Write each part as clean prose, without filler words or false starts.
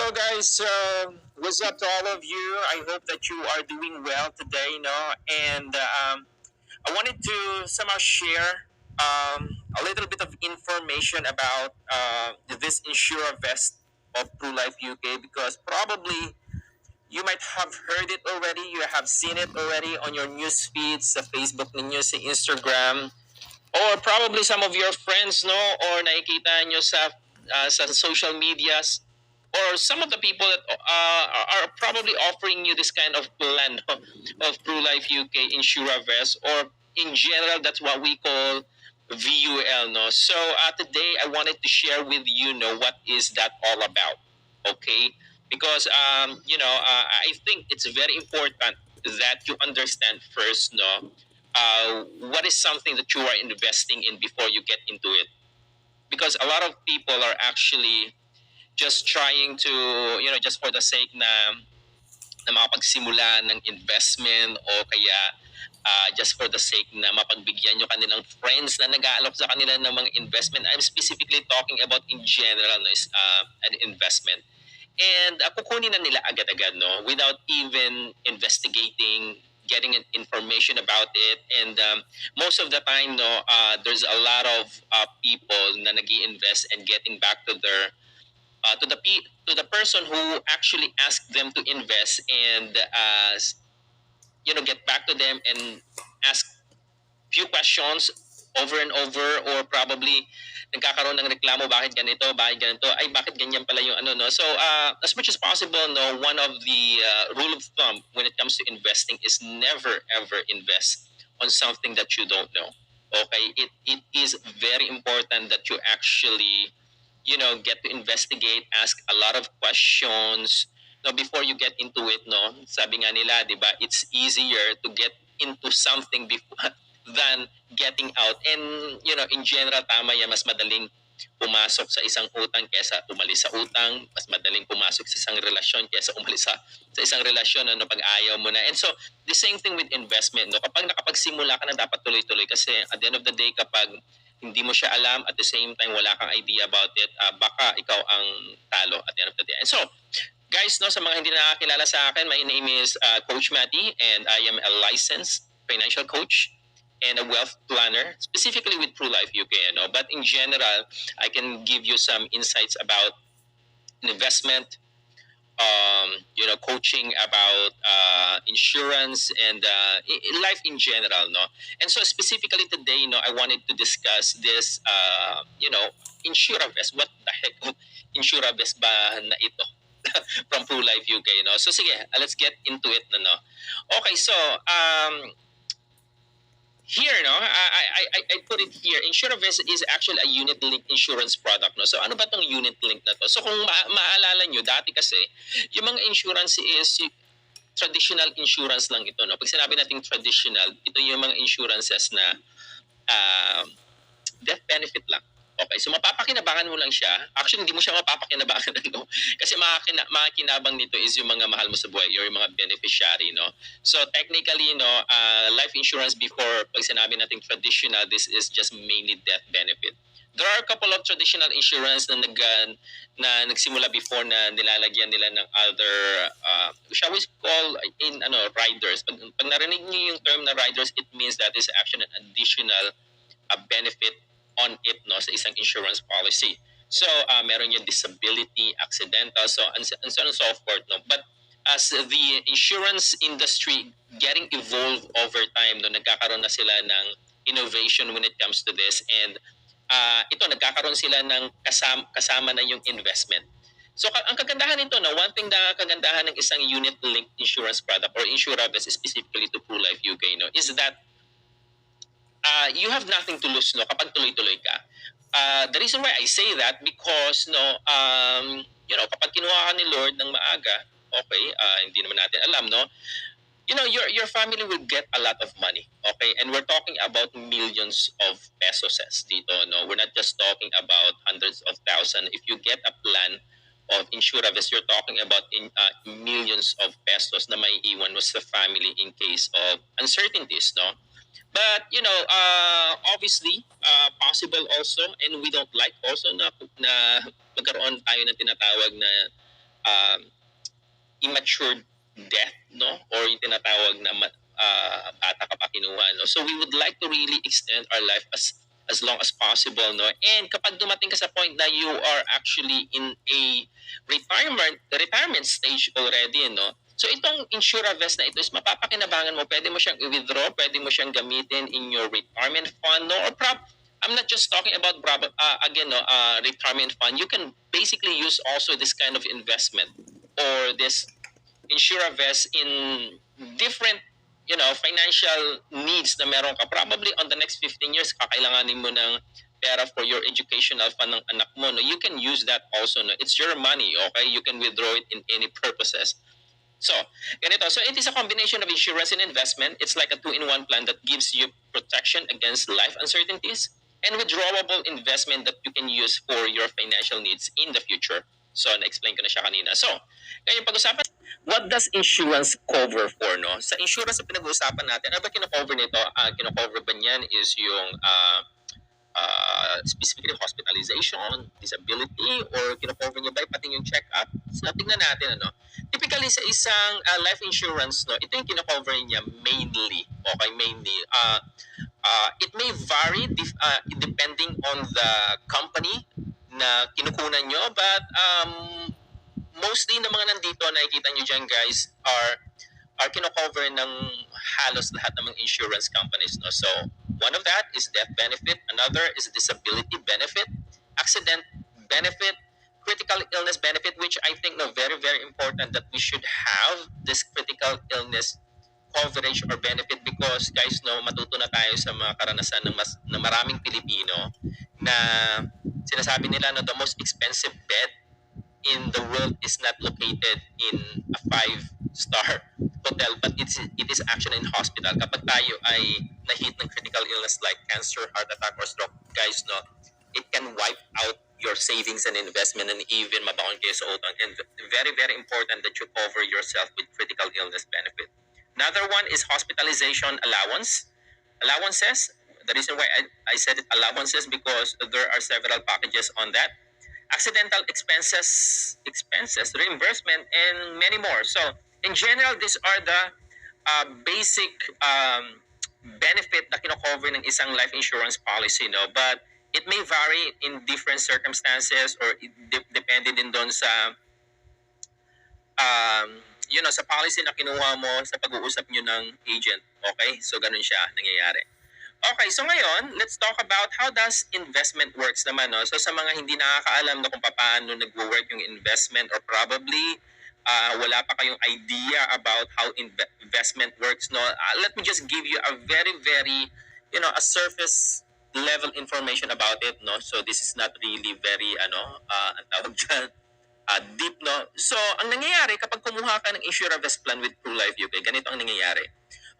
Hello, guys. What's up to all of you? I hope that you are doing well today. And I wanted to somehow share a little bit of information about this Insura Vest of Pru Life UK because probably you might have heard it already. You have seen it already on your news feeds, sa Facebook ninyo, sa Instagram, or probably some of your friends, no, or nakikita nyo sa social medias, or some of the people that are probably offering you this kind of plan, no, of Pru Life UK Insura Vest, or in general, that's what we call VUL, no. So today I wanted to share with you, know, what is that all about, okay? Because I think it's very important that you understand first, no, what is something that you are investing in before you get into it, because a lot of people are actually just trying to, just for the sake na makapagsimula ng investment, o kaya just for the sake na mapagbigyan yung kanilang friends na nag-aalok sa kanila ng mga investment. I'm specifically talking about in general, no, is an investment. And kukunin na nila agad-agad, no, without even investigating, getting information about it. And most of the time, no, there's a lot of people na nag-i-invest and getting back to their to the person who actually asked them to invest, and get back to them and ask few questions over and over, or probably nagkakaroon ng reklamo, bakit ganito, bakit ganito, ay bakit ganyan pala yung ano, no. So as much as possible, no, one of the rule of thumb when it comes to investing is never ever invest on something that you don't know. Okay, it is very important that you actually, get to investigate, ask a lot of questions, no, before you get into it, no. Sabi nga nila, 'di ba, it's easier to get into something before than getting out. And in general, tama yan, mas madaling pumasok sa isang utang kaysa umalis sa utang, mas madaling pumasok sa isang relasyon kaysa umalis sa isang relasyon, ano, pag ayaw mo na. And so the same thing with investment, no. Kapag nakapagsimula ka na, dapat tuloy-tuloy, kasi at the end of the day, kapag hindi mo siya alam, at the same time wala kang idea about it, baka ikaw ang talo at the end of the day. And so guys, no, sa mga hindi nakakilala sa akin, my name is Coach Matty, and I am a licensed financial coach and a wealth planner, specifically with Pru Life UK. But in general, I can give you some insights about investment, coaching about insurance, and life in general, no. And so specifically today, I wanted to discuss this, Insura Vest. What the heck, Insura Vest ba na ito? From Pru Life UK, no. So sige, let's get into it, no. Okay, so here, no, I put it here. Insurance is actually a unit-linked insurance product, no. So ano ba tong unit-linked na to? So kung maalala nyo, dati kasi, yung mga insurance is traditional insurance lang ito, no. Pag sinabi natin traditional, ito yung mga insurances na death benefit lang. Okay, so mapapakinabangan mo lang siya. Actually, hindi mo siya mapapakinabangan, no? Kasi makikinabang nito is yung mga mahal mo sa buhay, or yung mga beneficiary, no? So technically, no, life insurance before, pag sinabi natin traditional, this is just mainly death benefit. There are a couple of traditional insurance na nagsimula before, na nilalagyan nila ng other, shall we call in riders. Pag narinig niyo yung term na riders, it means that is actually an additional benefit on it, no, sa isang insurance policy. So meron yung disability, accidental, so and so on and so forth, no. But as the insurance industry getting evolved over time, no, nagkakaroon na sila ng innovation when it comes to this, and ito, nagkakaroon sila ng kasama na yung investment. So ang kagandahan nito, no, one thing na kagandahan ng isang unit-linked insurance product or insurance specifically to Pru Life UK, no, is that you have nothing to lose, no, kapag tuloy-tuloy ka. The reason why I say that, because kapag kinuha ka ni Lord ng maaga, okay, hindi naman natin alam, no, your family will get a lot of money, okay, and we're talking about millions of pesos dito, no. We're not just talking about hundreds of thousands. If you get a plan of insurance, you're talking about millions of pesos na may iwan was the family in case of uncertainties, no. But obviously, possible also, and we don't like also na magkaroon tayo ng tinatawag na um, immature death, no? Or yung tinatawag na bata ka pa kinuha, no? So we would like to really extend our life as long as possible, no? And kapag dumating ka sa point na you are actually in a retirement stage already, no? So itong Insura Vest na ito is mapapakinabangan mo. Pwede mo siyang i-withdraw, pwede mo siyang gamitin in your retirement fund, no? Or I'm not just talking about retirement fund. You can basically use also this kind of investment or this insure vest in different financial needs na meron ka. Probably on the next 15 years, kakailanganin mo ng pera for your educational fund ng anak mo. No? You can use that also. No? It's your money, okay? You can withdraw it in any purposes. So, ganito. So, it is a combination of insurance and investment. It's like a two-in-one plan that gives you protection against life uncertainties and withdrawable investment that you can use for your financial needs in the future. So, na-explain ko na siya kanina. So, ngayon pag-usapan, what does insurance cover for, no? Sa insurance na pinag-uusapan natin, ano ba kino-cover nito? Kino-cover ba niyan is yung specifically hospitalization, disability, or kino-cover niya ba pati yung check-up? So, tingnan natin, ano? Typically, sa isang life insurance, no, ito yung kino-cover niya mainly, okay, mainly. It may vary depending on the company na kinukunan nyo, but mostly ng mga nandito, nakikita nyo dyan, guys, are kino-cover ng halos lahat ng mga insurance companies. No? So, one of that is death benefit. Another is disability benefit, accident benefit, critical illness benefit, which I think no, very, very important that we should have this critical illness coverage or benefit because guys no matuto na tayo sa mga karanasan ng maraming Pilipino na sinasabi nila na the most expensive bed in the world is not located in a five-star hotel but it is actually in hospital. Kapag tayo ay na-hit ng critical illness like cancer, heart attack, or stroke, guys, no, it can wipe out your savings and investment and even mabaon kayo sa utang. And very, very important that you cover yourself with critical illness benefit. Another one is hospitalization allowances. The reason why I said it allowances because there are several packages on that accidental expenses, reimbursement, and many more. So, in general, these are the basic benefit na kino-cover ng isang life insurance policy, no? But it may vary in different circumstances or depende din doon sa sa policy na kinuha mo sa pag-uusap nyo ng agent. Okay? So, ganun siya nangyayari. Okay, so ngayon, let's talk about how does investment works naman. No? So sa mga hindi nakakaalam na kung paano nagwo-work yung investment or probably wala pa kayong idea about how investment works, no? Let me just give you a very, very, a surface level information about it, no? So this is not really very, ang tawag dyan, deep, no? So ang nangyayari kapag kumuha ka ng insurance plan with Pru Life Uk, ganito ang nangyayari.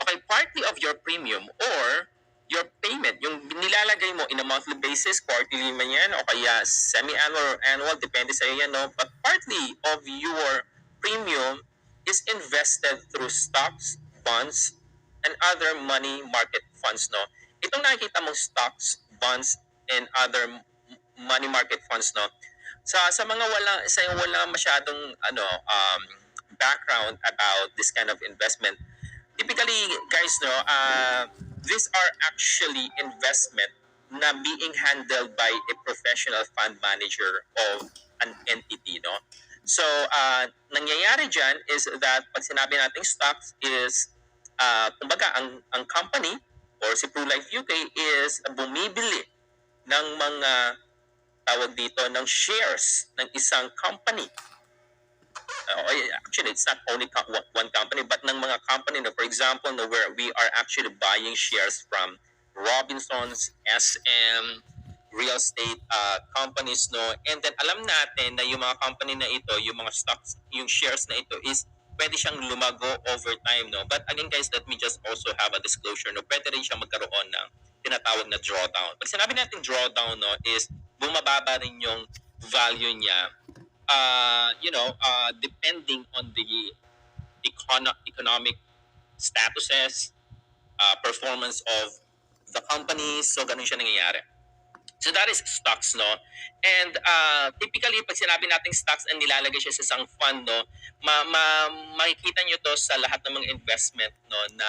Okay, partly of your premium or your payment, yung nilalagay mo in a monthly basis, quarterly man yan, o kaya semi-annual or annual, depende sa iyo yan, no? But partly of your premium is invested through stocks, bonds, and other money market funds, no? Itong nakikita mong stocks, bonds, and other money market funds, no? Sa mga wala masyadong background about this kind of investment, typically, guys, no, these are actually investment na being handled by a professional fund manager of an entity, no? So, nangyayari dyan is that pag sinabi nating stocks is, kumbaga, ang company or si Pru Life UK is bumibili ng mga tawag dito ng shares ng isang company. Actually, it's not only one company, but ng mga company na, for example, na where we are actually buying shares from Robinsons, SM, real estate companies, no? And then alam natin na yung mga company na ito, yung mga stocks, yung shares na ito is pwede siyang lumago over time, no? But again, guys, let me just also have a disclosure, no? Pwede rin siyang magkaroon ng tinatawag na drawdown. Pag sinabi natin drawdown, no, is bumababa rin yung value niya depending on the economic statuses, performance of the company. So, ganun siya nangyayari. So that is stocks, no? And typically, pag sinabi nating stocks and nilalagay siya sa isang fund, no, makikita nyo to sa lahat ng mga investment, no, na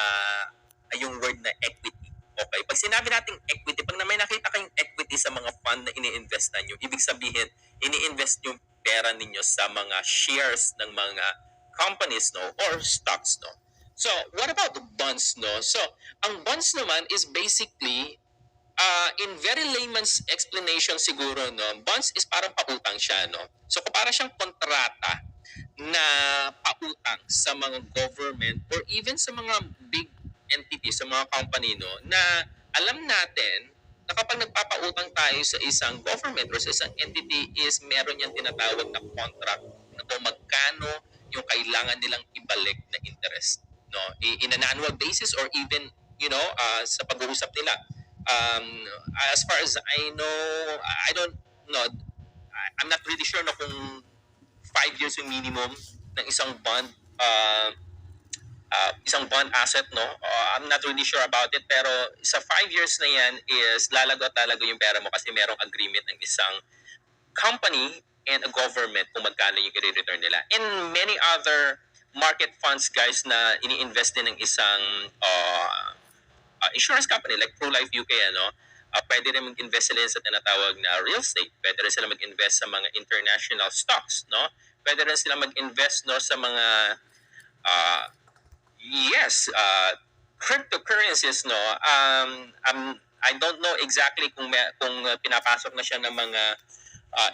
yung word na equity. Okay? Pag sinabi nating equity, pag na may nakita kayong equity sa mga fund na ini-invest nyo, ibig sabihin, ini-invest yung pera ninyo sa mga shares ng mga companies, no, or stocks, no. So, what about the bonds, no? So, ang bonds naman is basically in very layman's explanation siguro, no, bonds is parang pautang siya, no. So kung para siyang kontrata na pautang sa mga government or even sa mga big entities, sa mga company, no, na alam natin na kapag nagpapautang tayo sa isang government or sa isang entity is meron yung tinatawag na contract na kung magkano yung kailangan nilang ibalik na interest, no, in an annual basis or even sa pag-uusap nila. um, as far as I know, I don't know, I'm not really sure na kung 5 years yung minimum ng isang bond asset, no. I'm not really sure about it, pero sa 5 years na yan is lalago at lalago yung pera mo kasi merong agreement ng isang company and a government kung magkano yung i-return nila. And many other market funds, guys, na ini-invest din ng isang insurance company like Pru Life UK, pwede rin mag-invest sila sa tinatawag na real estate. Pwede rin sila mag-invest sa mga international stocks, no? Pwede rin sila mag-invest, no, sa mga uh, yes, cryptocurrencies, no. I don't know exactly kung pinapasok na siya ng mga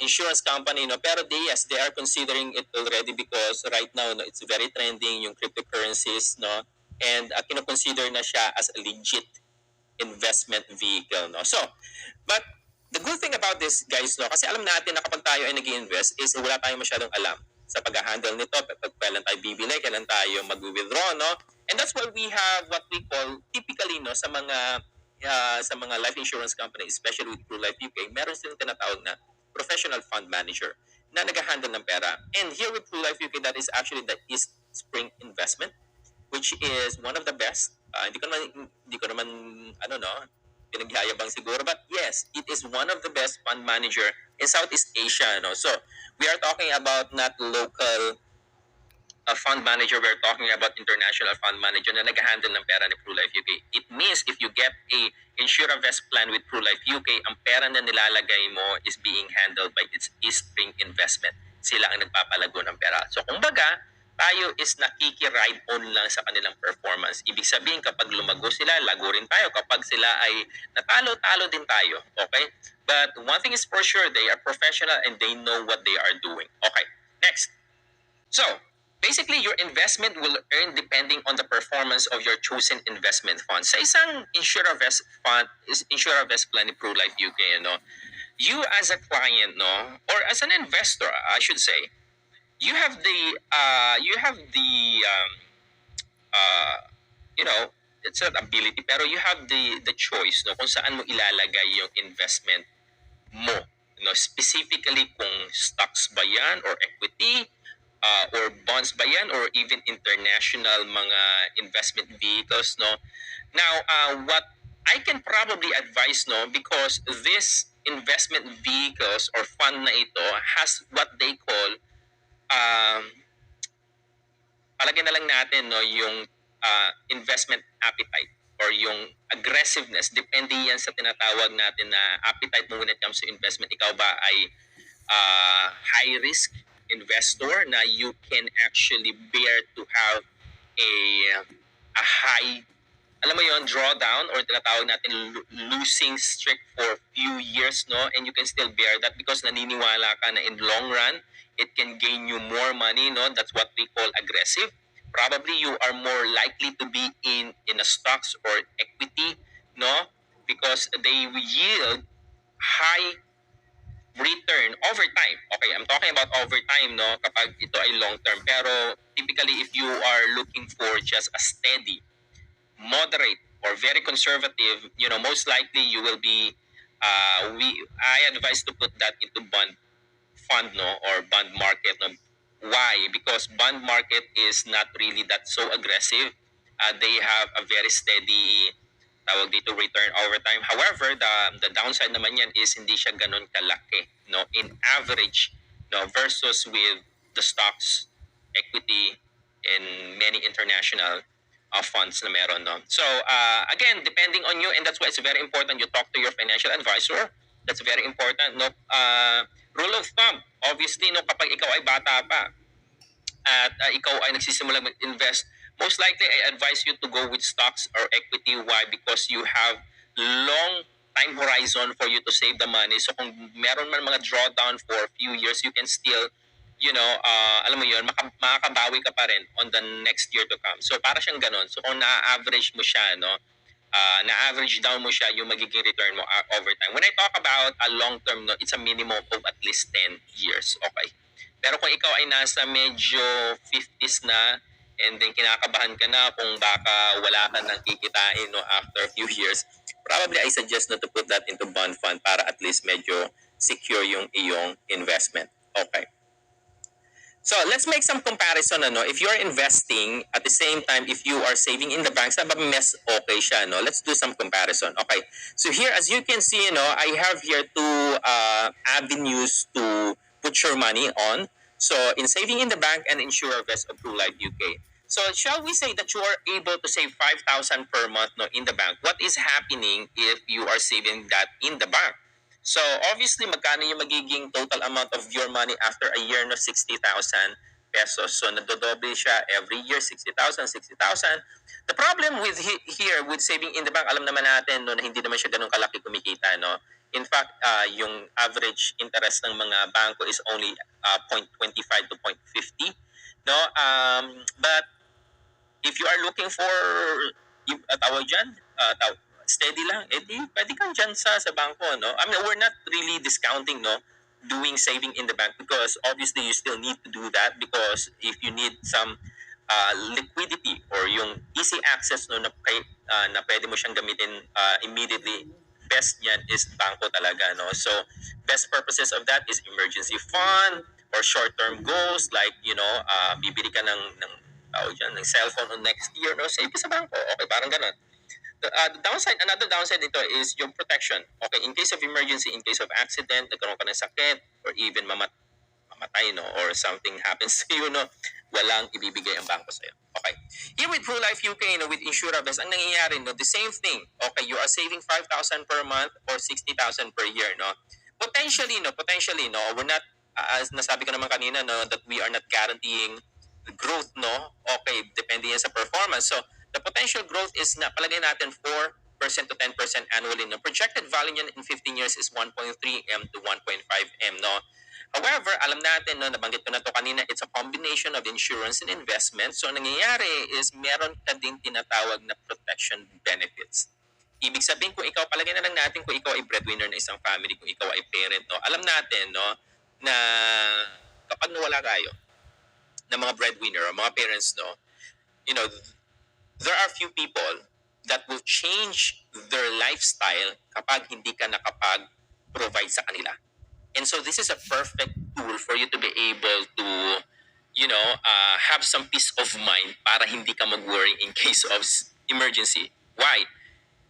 insurance company, no, pero they are considering it already because right now, no, it's very trending yung cryptocurrencies, no, and kino-consider na siya as a legit investment vehicle, no. So but the good thing about this, guys, no, kasi alam natin na kapag tayo ay nag-invest is wala tayong masyadong alam sa pag-handle nito, kailan tayo bibili, kailan tayo mag-withdraw, no. And that's why we have what we call typically, no, sa mga life insurance company, especially with Pru Life UK, meron silang tinatawag na professional fund manager na nag-handle ng pera. And here with Pru Life UK, that is actually the East Spring Investment, which is one of the best. Hindi ko naman ano, no, pinagyayabang siguro, but yes, it is one of the best fund manager in Southeast Asia, no. So we are talking about not local fund manager, we're talking about international fund manager na nag-handle ng pera ni Pru Life UK. It means if you get a Insure-Vest plan with Pru Life UK, ang pera na nilalagay mo is being handled by its East Spring Investment. Sila ang nagpapalago ng pera. So kumbaga, tayo is nakiki-ride on lang sa kanilang performance. Ibig sabihin, kapag lumago sila, lago rin tayo. Kapag sila ay natalo, talo din tayo. Okay? But one thing is for sure, they are professional and they know what they are doing. Okay, next. So, basically, your investment will earn depending on the performance of your chosen investment fund. Sa isang Insure-Vest plan ni Pru Life UK, you as a client, no, or as an investor, I should say, you have the uh, you know it's not ability, pero you have the choice, no, kung saan mo ilalagay yung investment mo, specifically kung stocks ba yan or equity, or bonds ba yan, or even international mga investment vehicles, no. Now, what I can probably advise, no, because this investment vehicles or fund na ito has what they call palagyan na lang natin, no, yung investment appetite or yung aggressiveness. Depende yan sa tinatawag natin na appetite mo when it comes to investment. Ikaw ba ay high risk investor na you can actually bear to have a high, alam mo yon, drawdown, or tinatawag natin losing streak for few years, no, and you can still bear that because naniniwala ka na in long run it can gain you more money, no. That's what we call aggressive. Probably you are more likely to be in a stocks or equity, no, because they yield high return over time. Okay, I'm talking about over time, no, kapag ito ay long term. Pero typically, if you are looking for just a steady, moderate, or very conservative, most likely you will be, I advise to put that into bond fund, no, or bond market, no. Why? Because bond market is not really that so aggressive. They have a very steady tawag dito, return over time. However, the downside naman yan is hindi siya ganun kalaki, no, in average, no, versus with the stocks, equity, and many international funds na meron, no. So again, depending on you, and that's why it's very important you talk to your financial advisor. That's very important, no. Rule of thumb, obviously, no, kapag ikaw ay bata pa at ikaw ay nagsisimula mag-invest, most likely I advise you to go with stocks or equity. Why? Because you have long time horizon for you to save the money. So kung meron man mga drawdown for a few years, you can still, alam mo yun, makakabawi ka pa rin on the next year to come. So para siyang ganun. So kung na-average mo siya, no, na-average down mo siya, yung magiging return mo over time. When I talk about a long term, no, it's a minimum of at least 10 years. Okay. Pero kung ikaw ay nasa medyo 50s na, and then kinakabahan ka na kung baka wala ka nang kikitain, no, after a few years, probably I suggest na to put that into bond fund para at least medyo secure yung iyong investment. Okay. So let's make some comparison. Ano? If you're investing at the same time, if you are saving in the bank, sa ba mas okay siya? No? Let's do some comparison. Okay. So here, as you can see, I have here two avenues to put your money on. So in saving in the bank and InsurVest of Pru Life UK. So shall we say that you are able to save 5,000 per month, no, in the bank? What is happening if you are saving that in the bank? So obviously, magkano yung magiging total amount of your money after a year, no? 60,000 pesos. So nadodoble siya every year, 60,000, 60,000. The problem with here with saving in the bank, alam naman natin, no, na hindi naman siya ganun kalaki kumikita, no. In fact, yung average interest ng mga banko is only 0.25 to 0.50, no. But if you are looking for tawag dyan, steady lang, pwede kang dyan sa bangko, no? I mean, we're not really discounting, no, doing saving in the bank, because obviously you still need to do that, because if you need some liquidity or yung easy access, no, na pwede mo siyang gamitin immediately, best niyan is bangko talaga, no? So best purposes of that is emergency fund or short-term goals, like, bibili ka ng ng cellphone on next year, no? Save ka sa bangko. Okay, parang ganun. The downside, another downside nito is yung protection. Okay, in case of emergency, in case of accident, nagkaroon ka ng sakit, or even mamatay, no, or something happens to you, no, walang ibibigay ang bangko sa'yo. Okay. Here with Pru Life UK, with InsurVest, ang nangyayari, no, the same thing. Okay, you are saving 5,000 per month or 60,000 per year, no. Potentially, we're not, as nasabi ko naman kanina, no, that we are not guaranteeing growth, no. Okay, depende yan sa performance. So the potential growth is na palagay natin 4% to 10% annually. No? Projected value niyan in 15 years is 1.3M to 1.5M. No? However, alam natin, no, nabanggit ko na to kanina, it's a combination of insurance and investment. So nangyayari is meron ka ding tinatawag na protection benefits. Ibig sabihin, kung ikaw, palagay na lang natin kung ikaw ay breadwinner na isang family, kung ikaw ay parent, no, alam natin, no, na kapag nawala tayo ng mga breadwinner o mga parents, no, there are few people that will change their lifestyle kapag hindi ka nakapag-provide sa kanila. And so this is a perfect tool for you to be able to, have some peace of mind para hindi ka mag-worry in case of emergency. Why?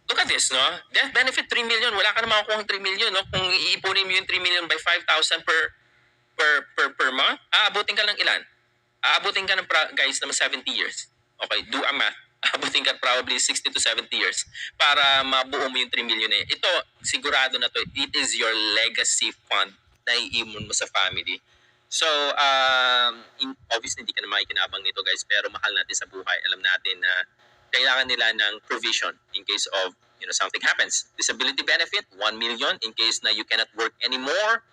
Look at this, no? Death benefit 3 million. Wala ka na makukuha 3 million, no? Kung iipunin mo yung 3 million by 5,000 per month, aabutin ka lang ilan? Aabutin ka ng guys naman 70 years. Okay, do a math. Aabutin ka probably 60 to 70 years para mabuo mo yung 3 million eh. Ito, sigurado na to, it is your legacy fund na iimon mo sa family. So, obviously, hindi ka na makikinabang nito, guys, pero mahal natin sa buhay. Alam natin na kailangan nila ng provision in case of, something happens. Disability benefit, 1 million in case na you cannot work anymore.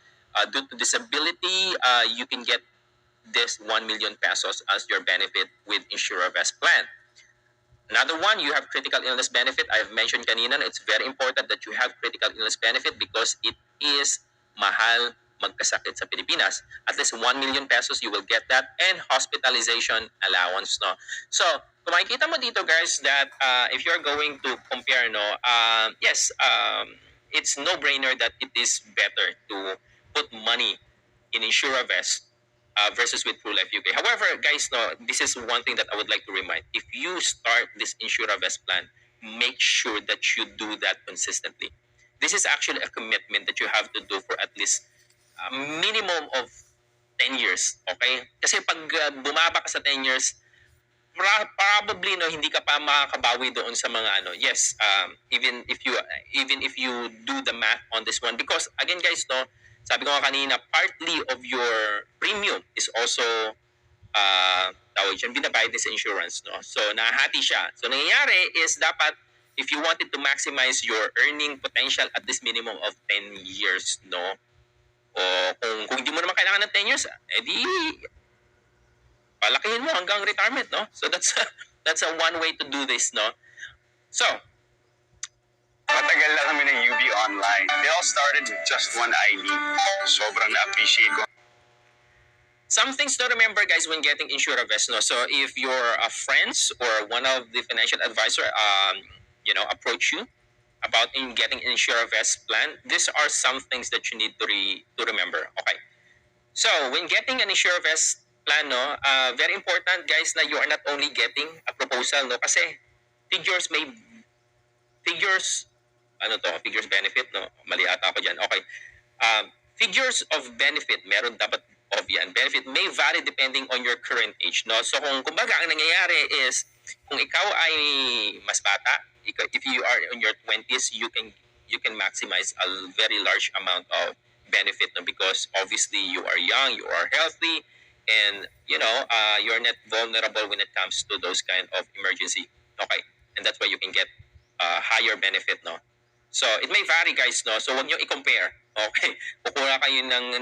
Due to disability, you can get this 1 million pesos as your benefit with InsurVest plan. Another one, you have critical illness benefit. I've mentioned kanina, it's very important that you have critical illness benefit because it is mahal magkasakit sa Pilipinas. At least 1 million pesos, you will get that, and hospitalization allowance, no. So, kung makikita mo dito, guys, that if you're going to compare, no, yes, it's no-brainer that it is better to put money in InsurVest versus with Pru Life UK. However, guys, no, this is one thing that I would like to remind. If you start this InsurVest plan, make sure that you do that consistently. This is actually a commitment that you have to do for at least a minimum of 10 years. Okay? Kasi pag bumaba ka sa 10 years, probably no hindi ka pa makakabawi doon sa mga ano. Yes, even if you do the math on this one, because again guys no, sabi ko nga kanina, partly of your premium is also tawag dyan, binabayad din sa insurance, no? So, nahati siya. So, nangyayari is dapat, if you wanted to maximize your earning potential at this minimum of 10 years, no? O kung hindi mo naman kailangan ng 10 years, edi palakihin mo hanggang retirement, no? So, that's a one way to do this, no? So, matagal lang kami ng UB online. They all started with just one ID. Sobrang na-appreciate ko. some things to remember, guys, when getting InsurAvest, no? So, if your friends or one of the financial advisor, approach you about getting an InsurAvest plan, these are some things that you need to remember. Okay. So, when getting an InsurAvest plan, no, very important, guys, na you are not only getting a proposal, no, kasi figures figures benefit, no, mali ata ako dyan. Okay. Figures of benefit, meron dapat of yan. Benefit may vary depending on your current age, no? So, kumbaga, ang nangyayari is, kung ikaw ay mas bata, if you are in your 20s, you can maximize a very large amount of benefit, no? Because obviously you are young, you are healthy, and you're not vulnerable when it comes to those kind of emergency. Okay, and that's why you can get higher benefit, no? So it may vary, guys, no? So wag niyo i-compare. Okay, kukuha kayo ng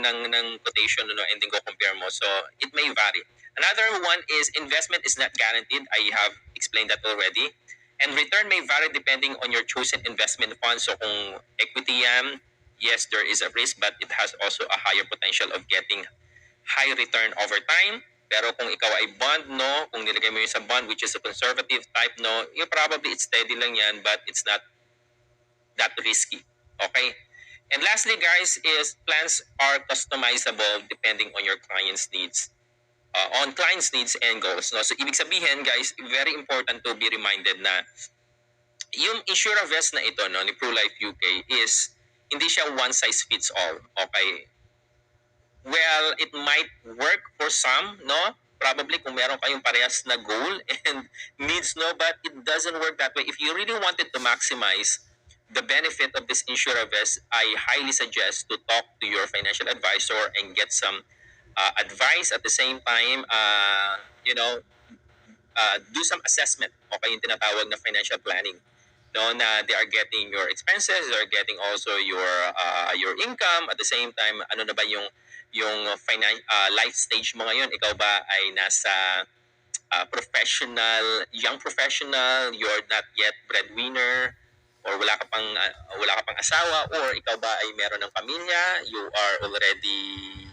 quotation, no, and then go compare mo. So it may vary. Another one is investment is not guaranteed. I have explained that already. And return may vary depending on your chosen investment fund. So kung equity yan, yes, there is a risk, but it has also a higher potential of getting high return over time. Pero kung ikaw ay bond, no, kung nilagay mo yun sa bond, which is a conservative type, no, you probably it's steady lang yan, but it's not that risky. Okay? And lastly, guys, is plans are customizable depending on your client's needs. On client's needs and goals. No? So, ibig sabihin, guys, very important to be reminded na yung InsurAvest na ito, no, ni Pru Life UK is hindi siya one size fits all. Okay? Well, it might work for some, no? Probably kung meron kayong parehas na goal and needs, no? But it doesn't work that way. If you really wanted to maximize the benefit of this InsurAvest, I highly suggest to talk to your financial advisor and get some advice at the same time, do some assessment. Okay, yung tinatawag na financial planning. No, na they are getting your expenses, they are getting also your income. At the same time, ano na ba yung life stage mo ngayon? Ikaw ba ay nasa young professional, you're not yet breadwinner, or wala ka pang asawa, or ikaw ba ay meron ng pamilya, you are already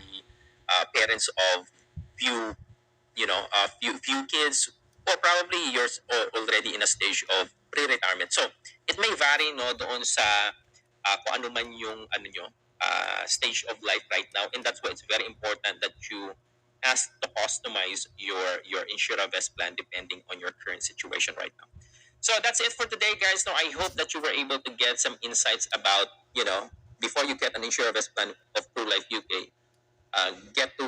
parents of few kids, or probably you're already in a stage of pre-retirement. So it may vary, no, doon sa kung ano man yung stage of life right now, and that's why it's very important that you ask to customize your InsurAvest plan depending on your current situation right now. So that's it for today, guys. Now, I hope that you were able to get some insights about, before you get an InsurAvest plan of Pru Life UK, get to